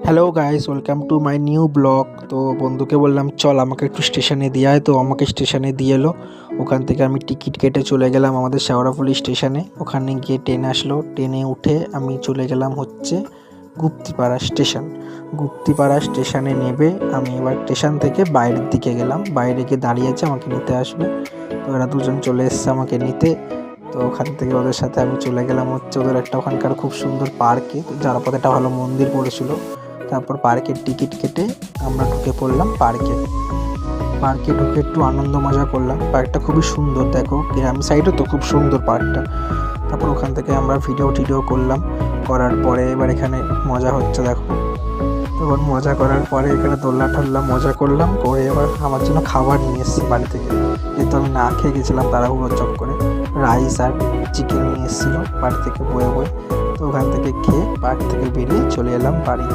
Hello guys, welcome to my new blog. তো বন্ধুকে বললাম চল আমাকে একটু স্টেশনে দিয়ে আয়, তো আমাকে স্টেশনে দিয়ে এলো। ওখান থেকে আমি টিকিট কেটে চলে গেলাম আমাদের শেওড়াফুলি স্টেশনে। ওখানে গিয়ে ট্রেন আসলো, ট্রেনে উঠে আমি চলে গেলাম হচ্ছে গুপ্তিপাড়া স্টেশন। গুপ্তিপাড়া স্টেশনে নেবে আমি এবার স্টেশন থেকে বাইরের দিকে গেলাম, বাইরে গিয়ে দাঁড়িয়ে আছে আমাকে নিতে আসবে। তো এরা দুজন চলে এসছে আমাকে নিতে। তো ওখান থেকে ওদের সাথে আমি চলে গেলাম হচ্ছে ওদের একটা ওখানকার খুব সুন্দর পার্কে, যাওয়ার পথে একটা ভালো মন্দির পড়েছিল। তারপর পার্কের টিকিট কেটে আমরা ঢুকে পড়লাম পার্কে। পার্কে ঢুকে একটু আনন্দ মজা করলাম। পার্কটা খুবই সুন্দর, দেখো গ্রাম সাইডে তো খুব সুন্দর পার্কটা। তারপর ওখান থেকে আমরা ভিডিও টিডিও করলাম, করার পরে এবার এখানে মজা হচ্ছে দেখো। তখন মজা করার পরে এখানে দোলনা ঠোলনা মজা করলাম, করে এবার আমার জন্য খাবার নিয়ে এসেছি বাড়ি থেকে, যেহেতু আমি না খেয়ে গেছিলাম তাড়াহুড়ো চক্করে। রাইস আর চিকেন নিয়ে এসেছিলো বাড়ি থেকে বয়ে বয়ে। তো ওখান থেকে খেয়ে পার্ক থেকে বেরিয়ে চলে এলাম বাড়ি।